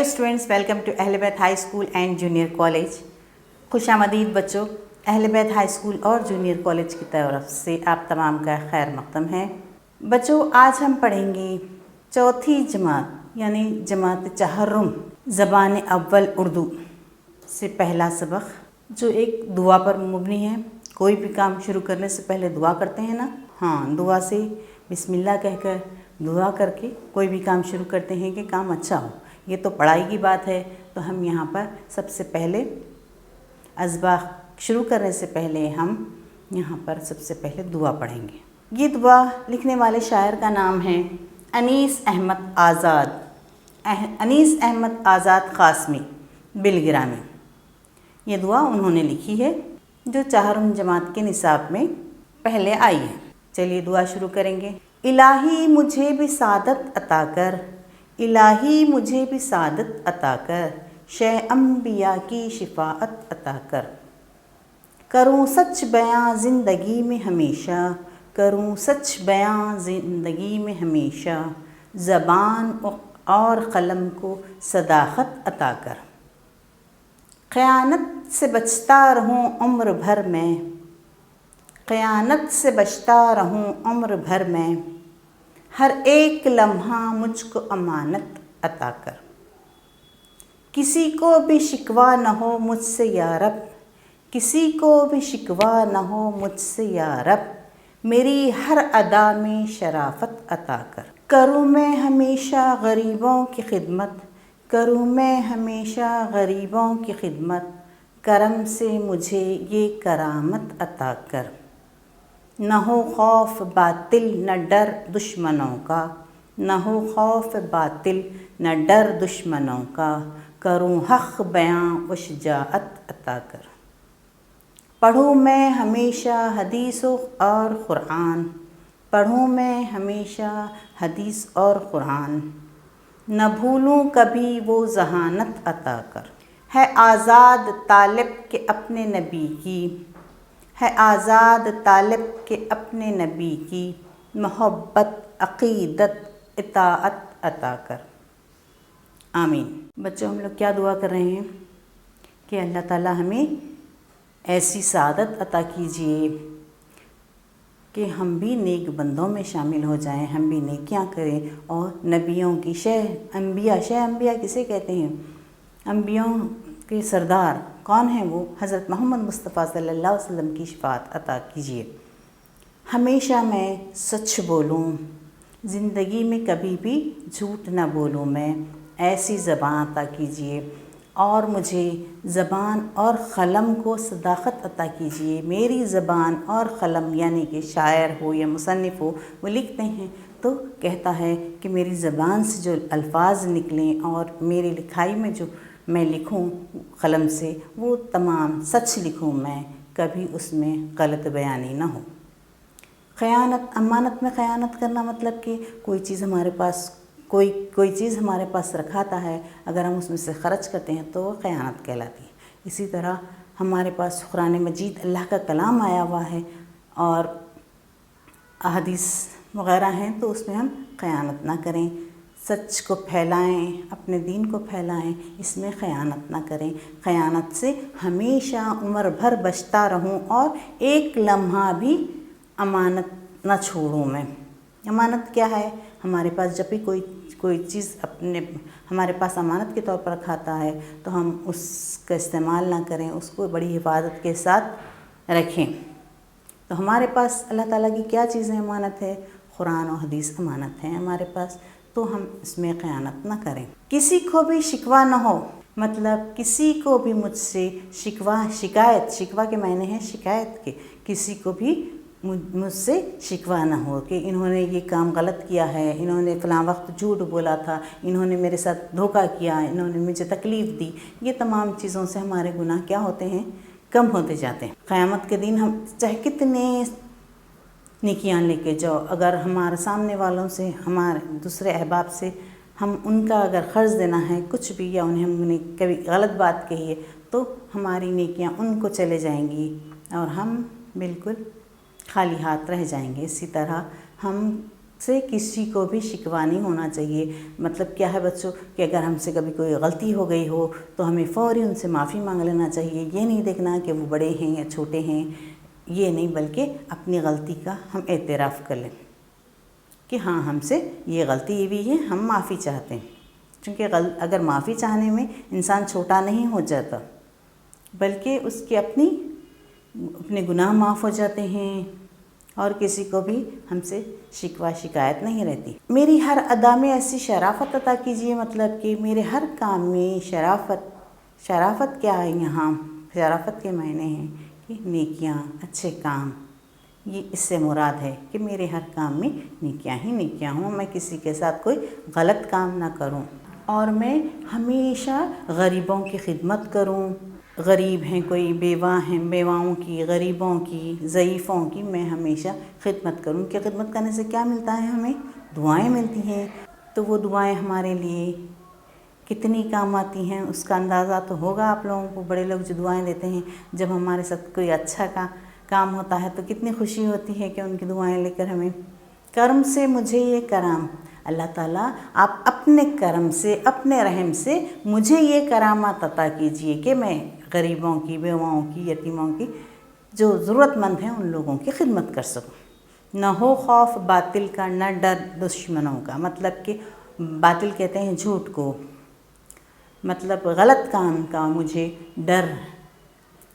Students, welcome to اہل بیت high school and junior college. خوش آمدید بچوں۔ اہل بیت ہائی اسکول اور جونیئر کالج کی طرف سے آپ تمام کا خیر مقدم ہے۔ بچوں، آج ہم پڑھیں گے چوتھی جماعت یعنی جماعت چہارم زبان اول اردو سے پہلا سبق، جو ایک دعا پر مبنی ہے۔ کوئی بھی کام شروع کرنے سے پہلے دعا کرتے ہیں نا؟ دعا سے بسم اللہ کہہ کر دعا کر کے کوئی بھی کام شروع کرتے ہیں کہ کام اچھا ہو۔ یہ تو پڑھائی کی بات ہے، تو ہم یہاں پر سب سے پہلے اذباح شروع کرنے سے پہلے ہم یہاں پر سب سے پہلے دعا پڑھیں گے۔ یہ دعا لکھنے والے شاعر کا نام ہے انیس احمد آزاد، انیس احمد آزاد قاسمی بالگرامی۔ یہ دعا انہوں نے لکھی ہے جو چہارم جماعت کے نصاب میں پہلے آئی ہے۔ چلیے دعا شروع کریں گے۔ الہی مجھے بھی سعادت عطا کر، الہی مجھے بھی سعادت عطا کر، شہ انبیاء کی شفاعت عطا کر۔ کروں سچ بیاں زندگی میں ہمیشہ، کروں سچ بیاں زندگی میں ہمیشہ، زبان اور قلم کو صداقت عطا کر۔ خیانت سے بچتا رہوں عمر بھر میں، خیانت سے بچتا رہوں عمر بھر میں، ہر ایک لمحہ مجھ کو امانت عطا کر۔ کسی کو بھی شکوہ نہ ہو مجھ سے یا رب، کسی کو بھی شکوہ نہ ہو مجھ سے یا رب، میری ہر ادا میں شرافت عطا کر۔ کروں میں ہمیشہ غریبوں کی خدمت، کروں میں ہمیشہ غریبوں کی خدمت، کرم سے مجھے یہ کرامت عطا کر۔ نہ ہو خوف باطل نہ ڈر دشمنوں کا، نہ ہو خوف باطل نہ ڈر دشمنوں کا، کروں حق بیاں و شجاعت عطا کر۔ پڑھوں میں ہمیشہ حدیث اور قرآن، پڑھوں میں ہمیشہ حدیث اور قرآن، نہ بھولوں کبھی وہ ذہانت عطا کر۔ ہے آزاد طالب کے اپنے نبی کی، ہے آزاد طالب کے اپنے نبی کی، محبت عقیدت اطاعت عطا کر۔ آمین۔ بچوں، ہم لوگ کیا دعا کر رہے ہیں کہ اللہ تعالیٰ ہمیں ایسی سعادت عطا کیجیے کہ ہم بھی نیک بندوں میں شامل ہو جائیں، ہم بھی نیکیاں کریں اور نبیوں کی شہ انبیاء کسے کہتے ہیں؟ انبیاء کے سردار کون ہیں؟ وہ حضرت محمد مصطفیٰ صلی اللہ علیہ وسلم کی شفاعت عطا کیجیے۔ ہمیشہ میں سچ بولوں، زندگی میں کبھی بھی جھوٹ نہ بولوں میں، ایسی زبان عطا کیجیے، اور مجھے زبان اور قلم کو صداقت عطا کیجیے۔ میری زبان اور قلم یعنی کہ شاعر ہو یا مصنف ہو، وہ لکھتے ہیں تو کہتا ہے کہ میری زبان سے جو الفاظ نکلیں اور میری لکھائی میں جو میں لکھوں قلم سے، وہ تمام سچ لکھوں میں، کبھی اس میں غلط بیانی نہ ہو۔ خیانت، امانت میں خیانت کرنا مطلب کہ کوئی چیز ہمارے پاس کوئی چیز ہمارے پاس رکھاتا ہے، اگر ہم اس میں سے خرچ کرتے ہیں تو وہ خیانت کہلاتی ہے۔ اسی طرح ہمارے پاس قرآن مجید اللہ کا کلام آیا ہوا ہے اور احادیث وغیرہ ہیں، تو اس میں ہم خیانت نہ کریں، سچ کو پھیلائیں، اپنے دین کو پھیلائیں، اس میں خیانت نہ کریں۔ خیانت سے ہمیشہ عمر بھر بچتا رہوں اور ایک لمحہ بھی امانت نہ چھوڑوں میں۔ امانت کیا ہے؟ ہمارے پاس جب بھی کوئی چیز ہمارے پاس امانت کے طور پر رکھاتا ہے تو ہم اس کا استعمال نہ کریں، اس کو بڑی حفاظت کے ساتھ رکھیں۔ تو ہمارے پاس اللہ تعالیٰ کی کیا چیزیں امانت ہے؟ قرآن و حدیث امانت ہیں ہمارے پاس، تو ہم اس میں خیانت نہ کریں۔ کسی کو بھی شکوہ نہ ہو، مطلب کسی کو بھی مجھ سے شکوہ کے معنی ہیں شکایت کے، کسی کو بھی مجھ سے شکوہ نہ ہو کہ انہوں نے یہ کام غلط کیا ہے، انہوں نے فلاں وقت جھوٹ بولا تھا، انہوں نے میرے ساتھ دھوکہ کیا، انہوں نے مجھے تکلیف دی۔ یہ تمام چیزوں سے ہمارے گناہ کیا ہوتے ہیں؟ کم ہوتے جاتے ہیں۔ قیامت کے دن ہم چاہے کتنے نیکیاں لے کے جاؤ، اگر ہمارے سامنے والوں سے، ہمارے دوسرے احباب سے ہم ان کا اگر قرض دینا ہے کچھ بھی، یا ہم نے کبھی غلط بات کہی ہے، تو ہماری نیکیاں ان کو چلے جائیں گی اور ہم بالکل خالی ہاتھ رہ جائیں گے۔ اسی طرح ہم سے کسی کو بھی شکوہ نہیں ہونا چاہیے۔ مطلب کیا ہے بچوں کہ اگر ہم سے کبھی کوئی غلطی ہو گئی ہو تو ہمیں فوری ان سے معافی مانگ لینا چاہیے۔ یہ نہیں دیکھنا کہ وہ بڑے ہیں یا چھوٹے ہیں، یہ نہیں، بلکہ اپنی غلطی کا ہم اعتراف کر لیں کہ ہاں ہم سے یہ غلطی ہوئی ہے، ہم معافی چاہتے ہیں۔ چونکہ اگر معافی چاہنے میں انسان چھوٹا نہیں ہو جاتا، بلکہ اس کے اپنے گناہ معاف ہو جاتے ہیں اور کسی کو بھی ہم سے شکوہ شکایت نہیں رہتی۔ میری ہر ادا میں ایسی شرافت عطا کیجیے، مطلب کہ میرے ہر کام میں شرافت کیا ہے یہاں؟ شرافت کے معنی ہیں کہ نیکیاں، اچھے کام، یہ اس سے مراد ہے کہ میرے ہر کام میں نیکیاں ہی نیکیاں ہوں، میں کسی کے ساتھ کوئی غلط کام نہ کروں، اور میں ہمیشہ غریبوں کی خدمت کروں۔ غریب ہیں، کوئی بیوہ ہیں، بیواؤں کی، غریبوں کی، ضعیفوں کی میں ہمیشہ خدمت کروں۔ کہ خدمت کرنے سے کیا ملتا ہے؟ ہمیں دعائیں ملتی ہیں، تو وہ دعائیں ہمارے لیے کتنی کام آتی ہیں اس کا اندازہ تو ہوگا آپ لوگوں کو۔ بڑے لوگ جو دعائیں دیتے ہیں، جب ہمارے ساتھ کوئی اچھا کام ہوتا ہے تو کتنی خوشی ہوتی ہے کہ ان کی دعائیں لے کر ہمیں۔ کرم سے مجھے یہ کرام، اللہ تعالیٰ آپ اپنے کرم سے، اپنے رحم سے مجھے یہ کرامات عطا کیجئے کہ میں غریبوں کی، بیواؤں کی، یتیموں کی، جو ضرورت مند ہیں ان لوگوں کی خدمت کر سکوں۔ نہ ہو خوف باطل کا، نہ ڈر دشمنوں کا۔ مطلب کہ باطل کہتے ہیں جھوٹ کو، مطلب غلط کام کا مجھے ڈر،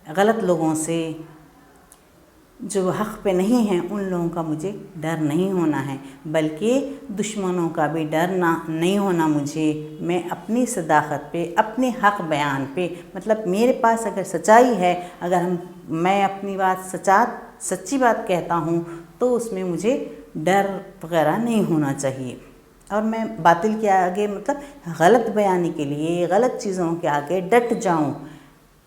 غلط لوگوں سے جو حق پہ نہیں ہیں ان لوگوں کا مجھے ڈر نہیں ہونا ہے، بلکہ دشمنوں کا بھی ڈر نہیں ہونا مجھے۔ میں اپنی صداقت پہ، اپنے حق بیان پہ، مطلب میرے پاس اگر سچائی ہے، اگر میں اپنی بات سچی بات کہتا ہوں تو اس میں مجھے ڈر وغیرہ نہیں ہونا چاہیے، اور میں باطل کے آگے، مطلب غلط بیانی کے لیے، غلط چیزوں کے آگے ڈٹ جاؤں،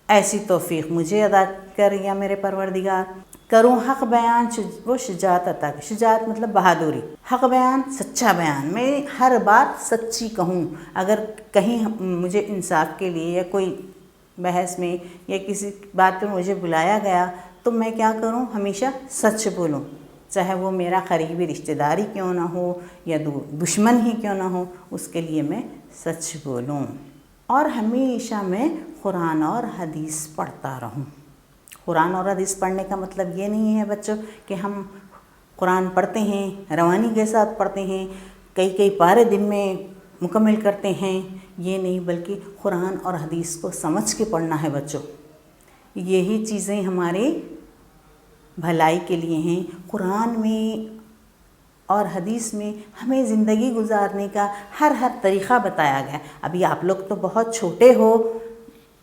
ایسی توفیق مجھے عطا کر یا میرے پروردگار۔ کروں حق بیان، وہ شجاعت عطا کر۔ شجاعت مطلب بہادری، حق بیان سچا بیان، میں ہر بات سچی کہوں۔ اگر کہیں مجھے انصاف کے لیے یا کوئی بحث میں یا کسی بات پہ مجھے بلایا گیا تو میں کیا کروں؟ ہمیشہ سچ بولوں، چاہے وہ میرا قریبی رشتہ داری کیوں نہ ہو یا دشمن ہی کیوں نہ ہو، اس کے لیے میں سچ بولوں۔ اور ہمیشہ میں قرآن اور حدیث پڑھتا رہوں۔ قرآن اور حدیث پڑھنے کا مطلب یہ نہیں ہے بچوں کہ ہم قرآن پڑھتے ہیں، روانی کے ساتھ پڑھتے ہیں، کئی پارے دن میں مکمل کرتے ہیں، یہ نہیں، بلکہ قرآن اور حدیث کو سمجھ کے پڑھنا ہے بچوں۔ یہی چیزیں ہمارے بھلائی کے لیے ہیں۔ قرآن میں اور حدیث میں ہمیں زندگی گزارنے کا ہر طریقہ بتایا گیا۔ ابھی آپ لوگ تو بہت چھوٹے ہو،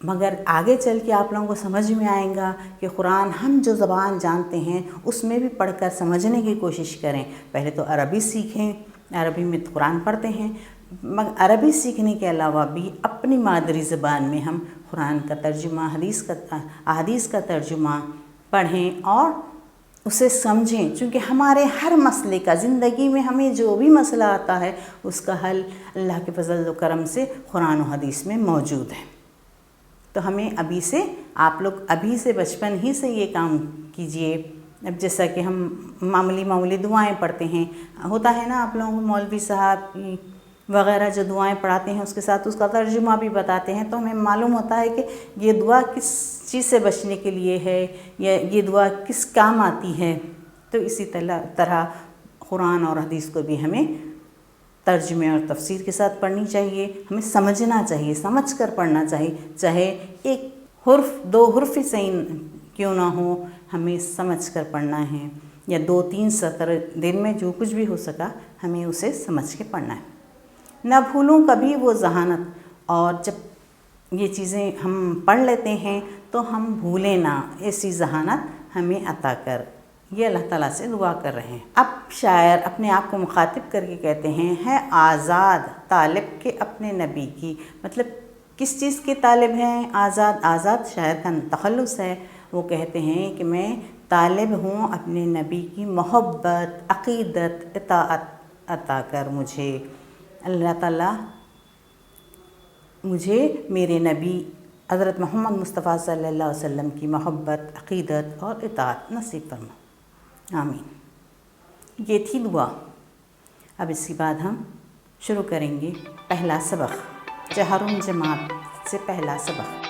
مگر آگے چل کے آپ لوگوں کو سمجھ میں آئے گا کہ قرآن ہم جو زبان جانتے ہیں اس میں بھی پڑھ کر سمجھنے کی کوشش کریں۔ پہلے تو عربی سیکھیں، عربی میں قرآن پڑھتے ہیں، مگر عربی سیکھنے کے علاوہ بھی اپنی مادری زبان میں ہم قرآن کا ترجمہ، احادیث کا ترجمہ پڑھیں اور اسے سمجھیں، چونکہ ہمارے ہر مسئلے کا، زندگی میں ہمیں جو بھی مسئلہ آتا ہے اس کا حل اللہ کے فضل و کرم سے قرآن و حدیث میں موجود ہے۔ تو ہمیں آپ لوگ ابھی سے، بچپن ہی سے یہ کام کیجئے۔ اب جیسا کہ ہم معمولی دعائیں پڑھتے ہیں، ہوتا ہے نا آپ لوگوں کو مولوی صاحب وغیرہ جو دعائیں پڑھاتے ہیں اس کے ساتھ اس کا ترجمہ بھی بتاتے ہیں، تو ہمیں معلوم ہوتا ہے کہ یہ دعا کس چیز سے بچنے کے لیے ہے یا یہ دعا کس کام آتی ہے۔ تو اسی طرح قرآن اور حدیث کو بھی ہمیں ترجمے اور تفسیر کے ساتھ پڑھنی چاہیے، ہمیں سمجھنا چاہیے، سمجھ کر پڑھنا چاہیے، چاہے ایک حرف، 2 حرف ہی صحیح کیوں نہ ہو، ہمیں سمجھ کر پڑھنا ہے، یا 2-3 سطر، دن میں جو کچھ بھی ہو سکا ہمیں اسے سمجھ کے پڑھنا ہے۔ نہ بھولوں کبھی وہ ذہانت، اور جب یہ چیزیں ہم پڑھ لیتے ہیں تو ہم بھولیں نہ، ایسی ذہانت ہمیں عطا کر، یہ اللہ تعالیٰ سے دعا کر رہے ہیں۔ اب شاعر اپنے آپ کو مخاطب کر کے کہتے ہیں، ہے آزاد طالب کے اپنے نبی کی، مطلب کس چیز کے طالب ہیں؟ آزاد شاعر کا تخلص ہے۔ وہ کہتے ہیں کہ میں طالب ہوں اپنے نبی کی محبت، عقیدت، اطاعت عطا کر مجھے، اللہ تعالیٰ مجھے میرے نبی حضرت محمد مصطفیٰ صلی اللہ علیہ وسلم کی محبت، عقیدت اور اطاعت نصیب فرما، آمین۔ یہ تھی دعا۔ اب اس کے بعد ہم شروع کریں گے پہلا سبق، چہارم جماعت سے پہلا سبق۔